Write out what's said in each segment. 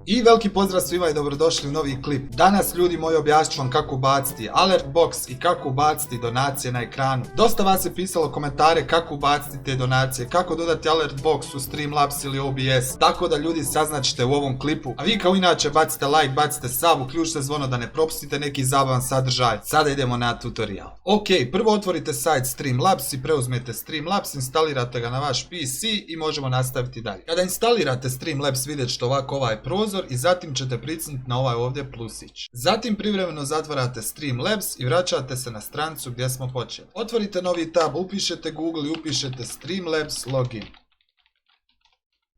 I veliki pozdrav svima i dobrodošli u novi klip. Danas ljudi moji objasnit ću vam kako ubaciti alert box i kako ubaciti donacije na ekranu. Dosta vas je pisalo komentare kako ubaciti te donacije, kako dodati alert box u Streamlabs ili OBS, tako da ljudi saznaćete u ovom klipu. A vi kao inače bacite like, bacite sub, uključite zvono da ne propustite neki zabavan sadržaj. Sada idemo na tutorial. Ok, prvo otvorite sajt Streamlabs i preuzmete Streamlabs, instalirate ga na vaš PC i možemo nastaviti dalje. Kada instalirate Streamlabs vidjet ćete ovako ovaj prozor i zatim ćete pricnuti na ovaj ovdje plusić. Zatim privremeno zatvarate Streamlabs i vraćate se na stranicu gdje smo počeli. Otvorite novi tab, upišete Google i upišete Streamlabs login.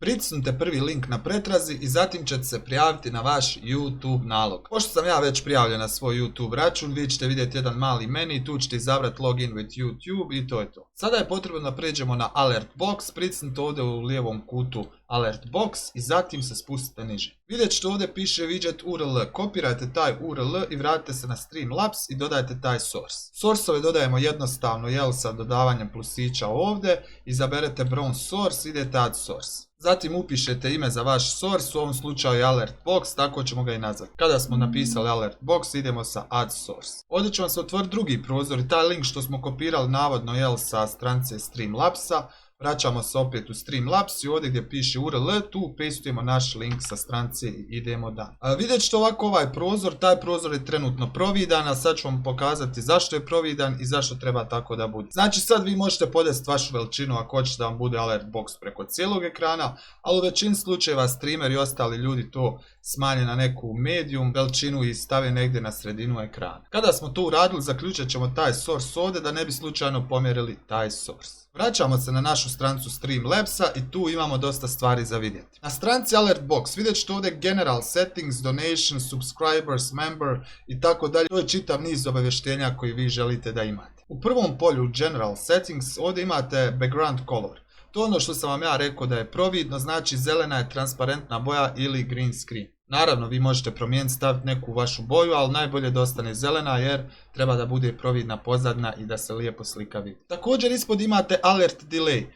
Pritisnite prvi link na pretrazi i zatim ćete se prijaviti na vaš YouTube nalog. Pošto sam ja već prijavljen na svoj YouTube račun, vi ćete vidjeti jedan mali meni, tu ćete izabrati login with YouTube i to je to. Sada je potrebno da pređemo na alert box, pritisnite ovdje u lijevom kutu alert box i zatim se spustite niže. Vidjet ćete ovdje piše widget URL, kopirajte taj URL i vratite se na Streamlabs i dodajte taj source. Source-ove dodajemo jednostavno sa dodavanjem plusića ovdje, izaberete brown source, idete add source. Zatim upišete ime za vaš source, u ovom slučaju alert box, tako ćemo ga i nazvati. Kada smo napisali alert box, idemo sa add source. Ovdje će vam se otvoriti drugi prozor i taj link što smo kopirali navodno sa stranice Streamlabsa. Vraćamo se opet u Streamlabs i ovdje gdje piše URL, tu pastujemo naš link sa stranice i idemo dalje. Vidjet ćete ovako ovaj prozor, taj prozor je trenutno providan, a sad ću vam pokazati zašto je providan i zašto treba tako da bude. Znači sad vi možete podesiti vašu veličinu ako hoćete da vam bude alert box preko cijelog ekrana, ali u većini slučajeva streamer i ostali ljudi to smanje na neku medium veličinu i stave negdje na sredinu ekrana. Kada smo to uradili, zaključat ćemo taj source ovdje da ne bi slučajno pomjerili taj source. Vraćamo se na našu stranicu Streamlabsa i tu imamo dosta stvari za vidjeti. Na stranici alert box vidjet ćete ovdje general settings, donation, subscribers, member i tako dalje. To je čitav niz obavještenja koji vi želite da imate. U prvom polju general settings ovdje imate background color. To je ono što sam vam ja rekao da je providno, znači zelena je transparentna boja ili green screen. Naravno, vi možete promijeniti, staviti neku vašu boju, ali najbolje da ostane zelena jer treba da bude providna pozadina i da se lijepo slika vidi. Također ispod imate alert delay,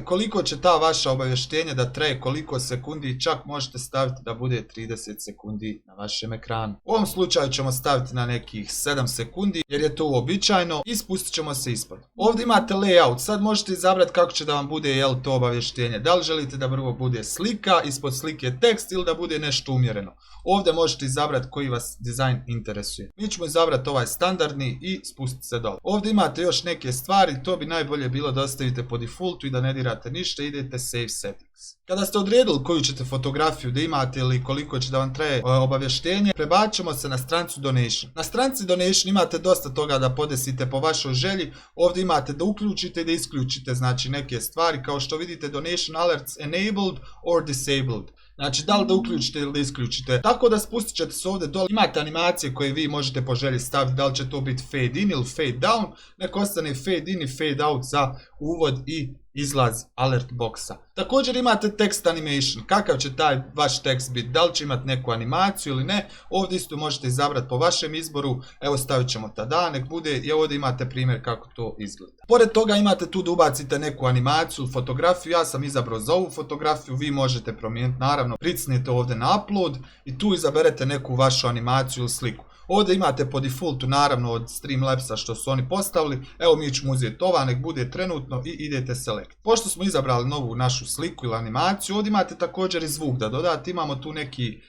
koliko će ta vaša obavještenje da traje, koliko sekundi, čak možete staviti da bude 30 sekundi na vašem ekranu. U ovom slučaju ćemo staviti na nekih 7 sekundi jer je to uobičajeno i spustit ćemo se ispod. Ovdje imate layout, sad možete izabrati kako će da vam bude to obavještenje. Da li želite da prvo bude slika, ispod slike tekst ili da bude nešto umjereno. Ovdje možete izabrati koji vas dizajn interesuje. Mi ćemo izabrati ovaj standardni i spustiti se dole. Ovdje imate još neke stvari, to bi najbolje bilo da ostavite po defaultu i da ne dirate ništa, idete save settings. Kada ste odredili koju ćete fotografiju da imate ili koliko će da vam traje obavještenje, prebacimo se na stranicu donation. Na stranici donation imate dosta toga da podesite po vašoj želji. Ovdje imate da uključite i da isključite znači neke stvari, kao što vidite donation alerts enabled or disabled. Znači da li da uključite ili da isključite. Tako da spustit ćete se ovdje dole. Imate animacije koje vi možete po želji staviti. Da li će to biti fade in ili fade down. Nek ostane fade in i fade out za uvod i izlaz alert boxa. Također imate text animation. Kakav će taj vaš tekst biti? Da li će imati neku animaciju ili ne? Ovdje isto možete izabrati po vašem izboru. Evo stavit ćemo tada, nek bude. I ovdje imate primjer kako to izgleda. Pored toga imate tu da ubacite neku animaciju, fotografiju. Ja sam izabrao za ovu fotografiju. Vi možete promijeniti. Naravno, pricnite ovdje na upload i tu izaberete neku vašu animaciju ili sliku. Ovdje imate po defaultu naravno od Streamlabsa što su oni postavili. Evo mi ćemo uzeti ova, nek bude trenutno i idete select. Pošto smo izabrali novu našu sliku ili animaciju, ovdje imate također i zvuk da dodate. Imamo tu neki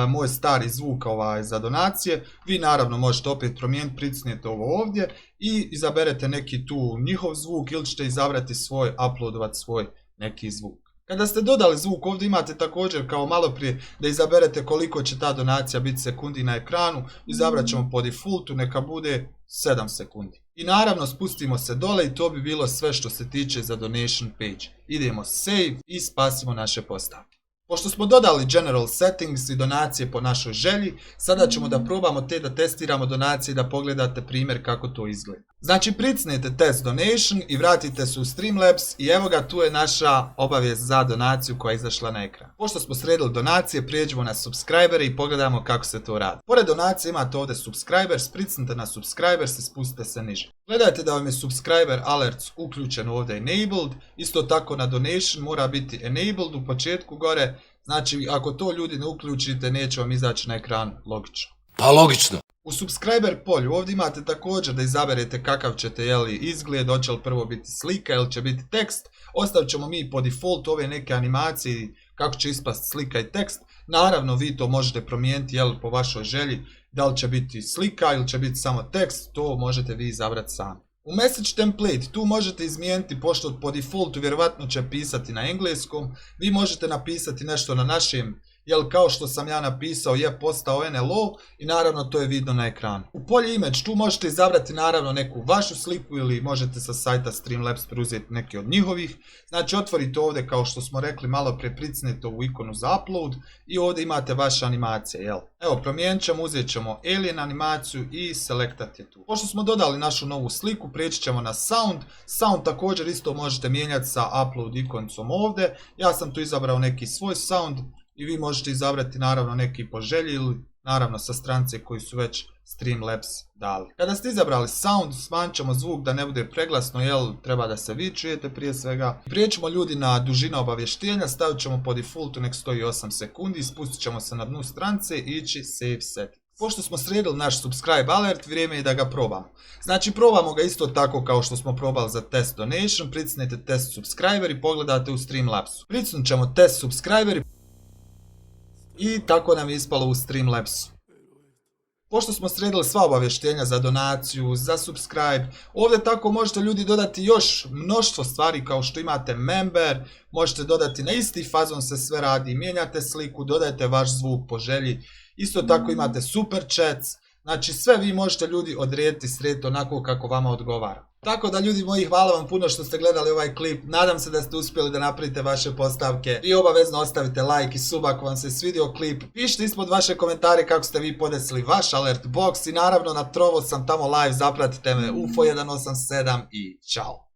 moj stari zvuk za donacije. Vi naravno možete opet promijeniti, pricnete ovo ovdje i izaberete neki tu njihov zvuk ili ćete izabrati svoj, uploadovati svoj neki zvuk. Kada ste dodali zvuk, ovdje imate također kao malo prije da izaberete koliko će ta donacija biti sekundi na ekranu. Izabrat ćemo po defaultu, neka bude 7 sekundi. I naravno spustimo se dole i to bi bilo sve što se tiče za donation page. Idemo save i spasimo naše postavke. Pošto smo dodali general settings i donacije po našoj želji, sada ćemo da probamo da testiramo donacije i da pogledate primjer kako to izgleda. Znači pricnete test donation i vratite se u Streamlabs i evo ga, tu je naša obavijest za donaciju koja je izašla na ekran. Pošto smo sredili donacije, prijeđemo na subscribere i pogledamo kako se to radi. Pored donacije imate ovdje subscribers, pricnite na subscribers i spustite se niže. Gledajte da vam je subscriber alerts uključen ovdje enabled, isto tako na donation mora biti enabled u početku gore. Znači, ako to ljudi ne uključite, neće vam izaći na ekran, logično. Pa logično. U subscriber polju ovdje imate također da izaberete kakav ćete izgled, hoće li prvo biti slika ili će biti tekst. Ostavit ćemo mi po default ove neke animacije kako će ispast slika i tekst. Naravno vi to možete promijeniti po vašoj želji, da li će biti slika ili će biti samo tekst, to možete vi izabrati sami. U message template tu možete izmijeniti, pošto po defaultu vjerovatno će pisati na engleskom, vi možete napisati nešto na našem, kao što sam ja napisao je postao NLO i naravno to je vidno na ekranu. U polju image tu možete izabrati naravno neku vašu sliku ili možete sa sajta Streamlabs preuzeti neki od njihovih. Znači otvorite ovdje kao što smo rekli malo prije, pricnete ovu ikonu za upload i ovdje imate vaše animacije. Evo promijenit ćemo, uzet ćemo alien animaciju i selectat je tu. Pošto smo dodali našu novu sliku, prijeći ćemo na sound. Sound također isto možete mijenjati sa upload ikoncom ovdje. Ja sam tu izabrao neki svoj sound. I vi možete izabrati naravno neki po želji ili naravno sa strance koji su već Streamlabs dali. Kada ste izabrali sound, smanjit ćemo zvuk da ne bude preglasno, treba da se vi čujete prije svega. Prijećemo ljudi na dužina obavještenja, stavit ćemo po defaultu nek stoji 8 sekundi, spustit ćemo se na dnu strance i ići save setting. Pošto smo sredili naš subscribe alert, vrijeme je da ga probamo. Znači probamo ga isto tako kao što smo probali za test donation, pricnete test subscriber i pogledate u Streamlabsu. Pricnut ćemo test subscriber i tako nam je ispalo u Streamlabsu. Pošto smo sredili sva obavještenja za donaciju, za subscribe, ovdje tako možete ljudi dodati još mnoštvo stvari kao što imate member, možete dodati na isti fazon se sve radi, mijenjate sliku, dodajte vaš zvuk po želji, isto tako imate super chats, znači sve vi možete ljudi odrediti srediti onako kako vama odgovara. Tako da ljudi moji, hvala vam puno što ste gledali ovaj klip, nadam se da ste uspjeli da napravite vaše postavke i obavezno ostavite like i sub ako vam se svidio klip, pišite ispod vaše komentare kako ste vi podesili vaš alert box i naravno na Trovo sam tamo live, zapratite me UFO187 i čao.